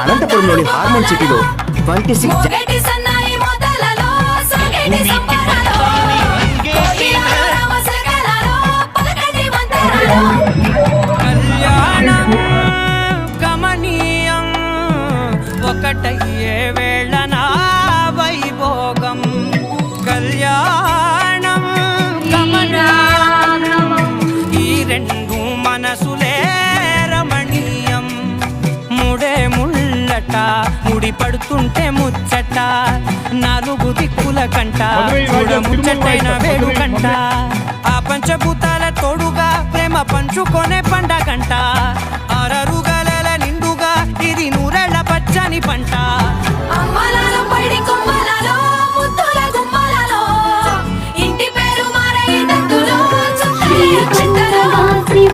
అనంతపురంలోని hormone సిటీలో 26 కళ్యాణం గమనీయం ఒకటయ్యే వేళన వైభోగం కళ్యాణం గమనీయం ఈ రెండు మనసులే రమణీయం ముడే ముళ్ళట ముడి పడుతుంటే ముచ్చట నాలుగు దిక్కుల కంట చూడ ముచ్చటైన వేడుకంట ఆ పంచభూతాల తోడుగా ప్రేమ పంచుకొనే పండగంట ఆరరుగల నిండుగా ఇది నూరెళ్ళ పచ్చని పంట